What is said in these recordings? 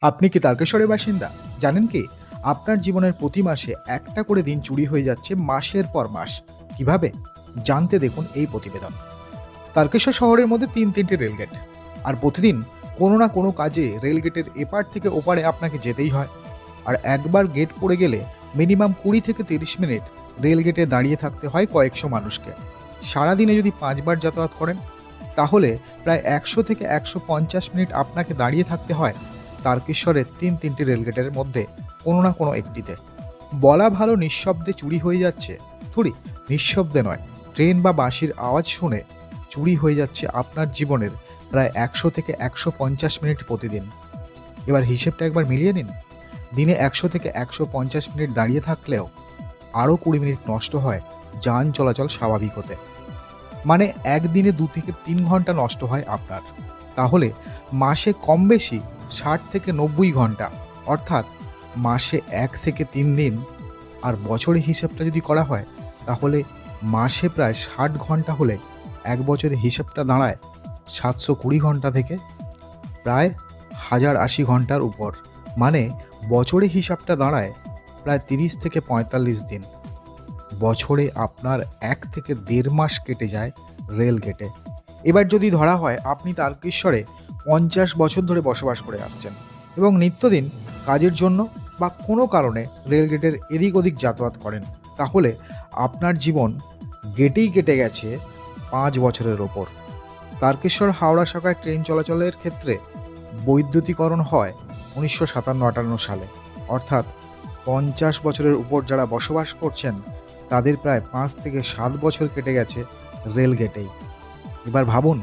আপনি কি তারকেশ্বরের বাসিন্দা? জানেন কি? আপনার জীবনের প্রতি মাসে একটা করে দিন চুরি হয়ে যাচ্ছে মাসের পর মাস। কিভাবে? জানতে দেখুন এই প্রতিবেদন। তারকেশ্বর শহরের মধ্যে ৩টি রেলগেট। আর প্রতিদিন কোনো না কোনো কাজে রেলগেটের এপার থেকে ওপারে আপনাকে যেতেই হয়। আর একবার গেট পড়ে গেলে মিনিমাম ২০ থেকে ৩০ মিনিট রেলগেটে দাঁড়িয়ে থাকতে হয় কয়েকশো মানুষকে। সারাদিনে যদি ৫ বার যাতায়াত করেন, তাহলে প্রায় ১০০ থেকে ১৫০ মিনিট আপনাকে দাঁড়িয়ে থাকতে হয় তারকেশ্বরের তিনটি রেলগেটের মধ্যে কোনো না কোনো একটিতে। বলা ভালো নিঃশব্দে চুরি হয়ে যাচ্ছে। থুড়ি, নিঃশব্দে নয়, ট্রেন বা বাঁশির আওয়াজ শুনে চুরি হয়ে যাচ্ছে আপনার জীবনের প্রায় ১০০ থেকে ১৫০ মিনিট প্রতিদিন। এবার হিসেবটা একবার মিলিয়ে নিন। দিনে ১০০ থেকে ১৫০ মিনিট দাঁড়িয়ে থাকলেও আরও ২০ মিনিট নষ্ট হয় যান চলাচল স্বাভাবিক হতে। মানে একদিনে ২ থেকে ৩ ঘন্টা নষ্ট হয় আপনার। তাহলে মাসে কম বেশি ৬০ থেকে ৯০ ঘন্টা, অর্থাৎ মাসে ১ থেকে ৩ দিন। আর বছরে হিসেবটা যদি করা হয়, তাহলে মাসে প্রায় ৬০ ঘন্টা হলে এক বছরের হিসেবটা দাঁড়ায় ৭২০ ঘন্টা থেকে প্রায় ১০৮০ ঘন্টার উপর। মানে বছরে হিসাবটা দাঁড়ায় প্রায় ৩০ থেকে ৪৫ দিন। বছরে আপনার ১ থেকে ১.৫ মাস কেটে যায় রেল গেটে। এবার যদি ধরা হয় আপনি তারকেশ্বরে ৫০ বছর ধরে বসবাস করে আসছেন এবং নিত্যদিন কাজের জন্য বা কোনো কারণে রেলগেটের এদিক ওদিক যাতায়াত করেন, তাহলে আপনার জীবন গেটেই কেটে গেছে ৫ বছরের ওপর। তারকেশ্বর হাওড়া শাখায় ট্রেন চলাচলের ক্ষেত্রে বৈদ্যুতিকরণ হয় ১৯৫৭-৫৮ সালে। অর্থাৎ ৫০ বছরের উপর যারা বসবাস করছেন তাদের প্রায় ৫ থেকে ৭ বছর কেটে গেছে রেলগেটেই। এবার ভাবুন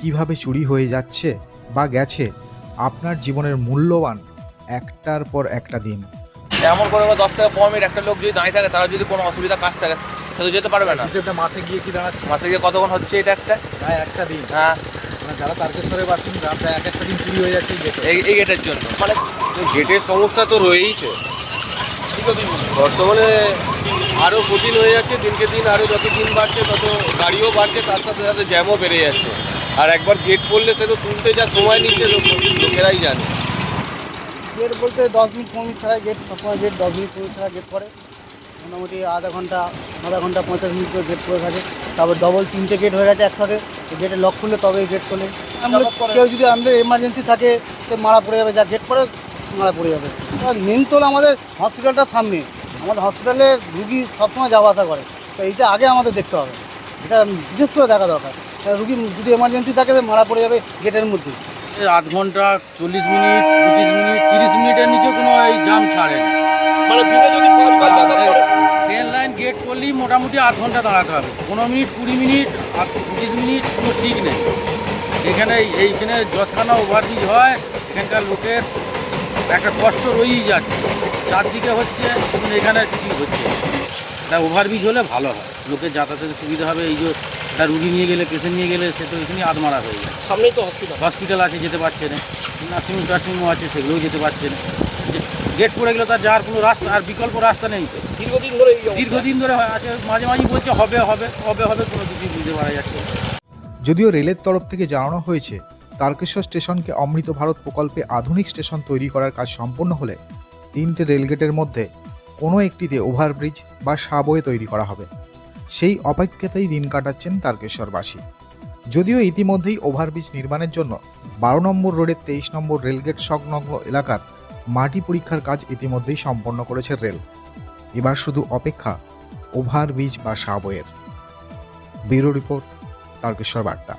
কিভাবে চুরি হয়ে যাচ্ছে বা গেছে আপনার জীবনের মূল্যবান একটার পর একটা দিন। এমন করে 10 থেকে 15 মিনিট একটা লোক যদি দাঁড়িয়ে থাকে, তারা যদি কোনো অসুবিধা কাজ থাকে, সে তো যেতে পারবে না। হিসেবটা মাসে গিয়ে কি দাঁড়াচ্ছে? মাসে গিয়ে কতক্ষণ হচ্ছে এটা একটা? প্রায় একটা দিন। হ্যাঁ, মানে যারা তারকেশ্বরের বাসিন্দা প্রায় এক একটা দিন চুরি হয়ে যাচ্ছে এই গেটে। এই গেটের জন্য। মানে গেটের সমস্যা তো রয়েইছে। দীর্ঘদিন বর্তমানে আরও কঠিন হয়ে যাচ্ছে দিনকে দিন, আরও যত দিন বাড়ছে তত গাড়িও বাড়ছে, তার সাথে সাথে জ্যামও বেড়ে যাচ্ছে। আর একবার গেট পড়লে সে তো তুলতে যা সময় নিচ্ছে লোকেরাই জানে। গেট বলতে 10 মিনিট 15 মিনিট ছাড়া গেট, সবসময় গেট 10 মিনিট 15 মিনিট ছাড়া গেট পড়ে। মোটামুটি আধা ঘন্টা 45 মিনিট করে গেট পড়ে থাকে। তারপর ডবল 3টে গেট হয়ে গেছে একসাথে। গেটে লক খুললে তবে গেট খোলে। কেউ যদি আমাদের এমার্জেন্সি থাকে, সে মারা পড়ে যাবে, যা গেট পড়ে মারা পড়ে যাবে। আর মেন তো আমাদের হসপিটালটার সামনে, আমাদের হসপিটালে রুগী সবসময় যাওয়া আসা করে, তো এইটা আগে আমাদের দেখতে হবে, এটা বিশেষ করে দেখা দরকার। রুগী যদি এমার্জেন্সি থাকে, সে মারা পড়ে যাবে গেটের মধ্যে। আধ ঘন্টা 40 মিনিট 25 মিনিট 30 মিনিটের নিচে কোনো এই জাম ছাড়ে না। মানে দিনে যদি 5 বার যাতায়াত করে, ট্রেন লাইন গেট করলেই মোটামুটি আধ ঘন্টা দাঁড়াতে হবে। 15 মিনিট 20 মিনিট 25 মিনিট কোনো ঠিক নেই। এইখানে যতখানা ওভারব্রিজ হয়, এখানকার লোকের একটা কষ্ট রয়েই যাচ্ছে। চারদিকে হচ্ছে, কিন্তু এখানে আর কিছুই হচ্ছে না। তা ওভারব্রিজ হলে ভালো হয়, লোকের যাতায়াতের সুবিধা হবে। এই যে তার রুগী নিয়ে গেলে, পেশেন্ট নিয়ে গেলে, সে তো এখানেই আধমারা হয়ে যায়। সামনেই তো হসপিটাল। হসপিটাল আছে, যেতে পারছে না। নার্সিংহোমও আছে, সেগুলোও যেতে পারছে না। গেট পড়ে গেলে তার যাওয়ার কোনো রাস্তা আর বিকল্প রাস্তা নেই তো। দীর্ঘদিন ধরে এই অবস্থা। দীর্ঘদিন ধরে আছে, মাঝে মাঝে বলছে হবে হবে হবে হবে, কোনো কিছুই বুঝতে পারা যাচ্ছে না। যদিও রেলের তরফ থেকে জানানো হয়েছে তারকেশ্বর স্টেশনকে অমৃত ভারত প্রকল্পে আধুনিক স্টেশন তৈরি করার কাজ সম্পন্ন হলে 3টে রেলগেটের মধ্যে কোনো একটিতে ওভারব্রিজ বা সাবওয়ে তৈরি করা হবে। সেই অপেক্ষাতেই দিন কাটাচ্ছেন তারকেশ্বরবাসী। যদিও ইতিমধ্যেই ওভারব্রিজ নির্মাণের জন্য ১২ নম্বর রোডের ২৩ নম্বর রেলগেট সংলগ্ন এলাকার মাটি পরীক্ষার কাজ ইতিমধ্যেই সম্পন্ন করেছে রেল। এবার শুধু অপেক্ষা ওভারব্রিজ বা সাবওয়ের। ব্যুরো রিপোর্ট, তারকেশ্বর বার্তা।